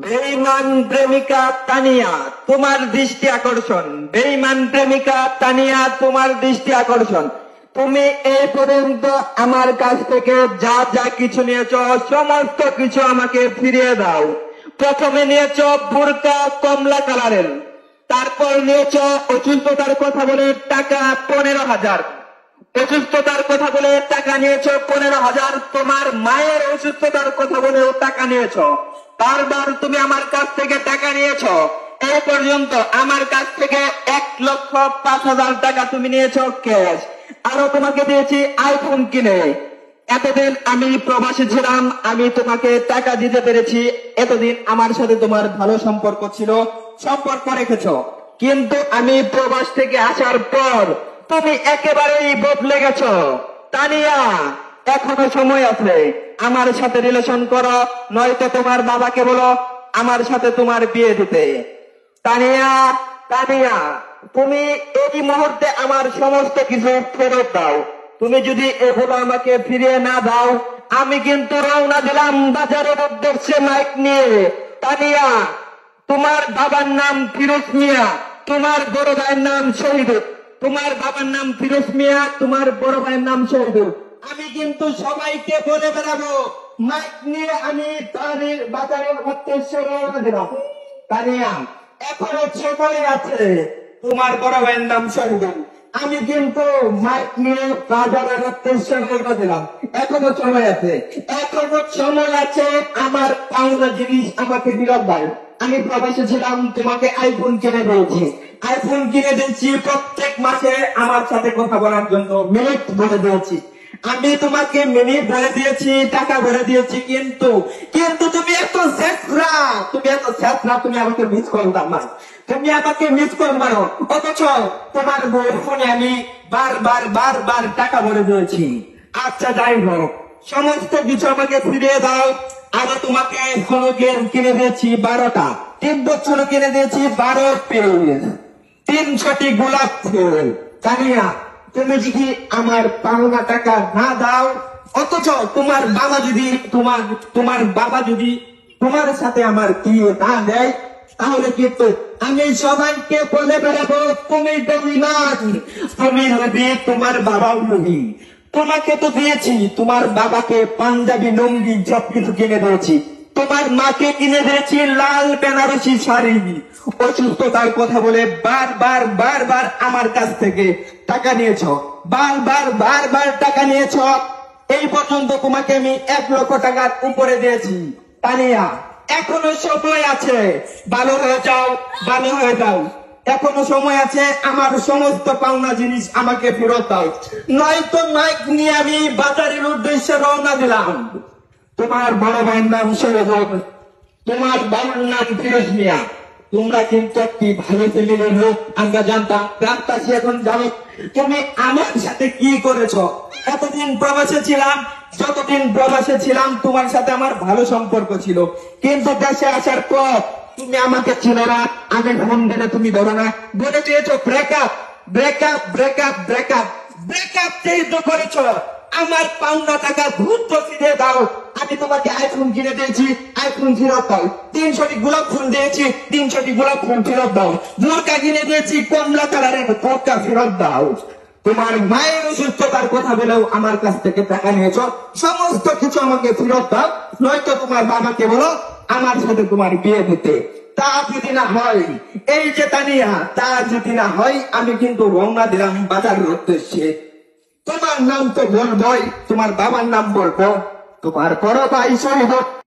বেঈমান প্রেমিকা তানিয়া, তোমার দৃষ্টি আকর্ষণ। বেঈমান প্রেমিকা তানিয়া, তোমার দৃষ্টি আকর্ষণ। তুমি এই পর্যন্ত আমার কাছ থেকে যা যা কিছু নিয়েছো সমস্ত কিছু আমাকে ফিরিয়ে দাও। প্রথমে নিয়েছো বোরকা কমলা কালারের, তারপর নিয়েছো অসুস্থতার কথা বলে টাকা 15,000। অসুস্থতার কথা বলে টাকা নিয়েছো 15,000। তোমার মায়ের অসুস্থতার কথা বলেও টাকা নিয়েছো। বারবার তুমি আমার কাছ থেকে টাকা নিয়েছো। এই পর্যন্ত আমার কাছ থেকে 1,05,000 টাকা তুমি নিয়েছো ক্যাশ। আরো তোমাকে দিয়েছি আইফোন কিনে। এতদিন আমি প্রবাসী ছিলাম, আমি তোমাকে টাকা দিতে পেরেছি। এতদিন আমার সাথে তোমার ভালো সম্পর্ক ছিল, সম্পর্ক রেখেছো। কিন্তু আমি প্রবাস থেকে আসার পর তুমি একেবারেই বদলে গেছো। তানিয়া, এখনো সময় আছে, আমার সাথে রিলেশন করো, নয়তো তোমার বাবাকে বলো আমার সাথে তোমার বিয়ে দিতে। তানিয়া, তানিয়া, তুমি এই মুহূর্তে আমার সমস্ত কিছু ফেরত দাও। তুমি যদি এগুলো আমাকে ফিরিয়ে না দাও, আমি কিন্তু রওনা দিলাম বাজারের উদ্দেশ্যে মাইক নিয়ে। তানিয়া, তোমার বাবার নাম ফিরোজ মিয়া, তোমার বড় ভাইয়ের নাম শহীদুল। তোমার বাবার নাম ফিরোজ মিয়া, তোমার বড় ভাইয়ের নাম শহীদুল। আমি কিন্তু সবাইকে বলে বেড়াবো মাইক নিয়ে আমি বাজারের উদ্দেশ্যে রওনা দিলাম। তানিয়া, এখনো সময় আছে। তোমার বড় ভাইয়ের নাম শহীদুল। আমি কিন্তু মাইক নিয়ে বাজারের উদ্দেশ্যে রওনা দিলাম। এখনো সময় আছে, এখনো সময় আছে। আমার পাওনা জিনিস আমাকে ফেরত দাও। আমি প্রবাসে ছিলাম, তোমাকে আইফোন কিনে দিয়েছি। আইফোন কিনে দিয়েছি প্রত্যেক মাসে আমার সাথে কথা বলার জন্য মিনিট বলে দিয়েছি। আমি তোমাকে মিনিট বলে দিয়েছি, টাকা বলে দিয়েছি, কিন্তু কিন্তু তুমি এত শেষরা, তুমি আমাকে মিস করলাম না। তুমি আমাকে মিস করবা, অথচ তোমার বউয়ের ফোনে আমি বারবার টাকা বলে দিয়েছি। আচ্ছা, যাই হোক, সমস্ত কিছু আমাকে ফিরিয়ে দাও। আমি তোমাকে এখনো কিনে দিয়েছি 12টা, 3 বছর কিনে দিয়েছি 12 পিস 300টি গোলাপ ফুল। তানিয়া, তুমি যদি আমার পাওনা টাকা না দাও, অথচ তোমার বাবা যদি তোমার সাথে আমার বিয়ে না দেয়, তাহলে কিন্তু আমি সবাইকে বলে বেড়াবো তুমি বেঈমান, তুমি নবী, তোমার বাবাও নবী। তোমাকে তো দিয়েছি, তোমার বাবাকে পাঞ্জাবি লুঙ্গি সবকিছু কিনে দিয়েছি। তোমার মাকে কিনে দিয়েছি লাল বেনারসি শাড়ি। অসুস্থতার কথা বলে বারবার আমার কাছ থেকে টাকা নিয়েছো, বারবার টাকা নিয়েছো। এই পর্যন্ত তোমাকে আমি 1,00,000 টাকার উপরে দিয়েছি। তানিয়া, এখনো সময় আছে, ভালো হয়ে যাও, ভালো হয়ে যাও। এখনো সময় আছে, আমার সমস্ত পাওনা জিনিস আমাকে ফেরত দাও, নয়তো মাইক নিয়ে আমি বাজারের উদ্দেশ্যে রওনা দিলাম। তোমার বড় ভাইয়ের নাম শহীদুল, তোমার বাবার নাম ফিরোজ মিয়া। তোমরা কিন্তু একটি ভালো ফ্যামিলির লোক, আমরা জানতাম। গ্রামবাসী এখন জানো তুমি আমার সাথে কি করেছো। এতদিন প্রবাসে ছিলাম, যতদিন প্রবাসে ছিলাম তোমার সাথে আমার ভালো সম্পর্ক ছিল, কিন্তু দেশে আসার পর তুমি আমাকে ছিল না। আমি ফোন দিলে তুমি ধরো না, বলে দিয়েছো breakup breakup breakup breakup breakup যেহেতু করেছো, আমার পাওনা টাকা দ্রুত ফিরিয়ে দাও। আমি তোমাকে আইফোন কিনে দিয়েছি, আইফোন ফেরত দাও। 300টি গোলাপ ফুল দিয়েছি, 300টি গোলাপ ফুল ফেরত দাও। বোরকা কিনে দিয়েছি কমলা কালারের, বোরকা ফেরত দাও। তোমার মায়ের অসুস্থতার কথা বলেও আমার কাছ থেকে টাকা নিয়েছ, সমস্ত কিছু আমাকে ফেরত দাও, নয়তো তোমার বাবাকে বলো আমার সাথে তোমার বিয়ে দিতে। তা যদি না হয়, এই যে তানিয়া, তা যদি না হয়, আমি কিন্তু রওনা দিলাম বাজারের উদ্দেশ্যে। তোমার নাম তো বলবই, তোমার বাবার নাম বলবো, তোমার বড় ভাই শহীদ।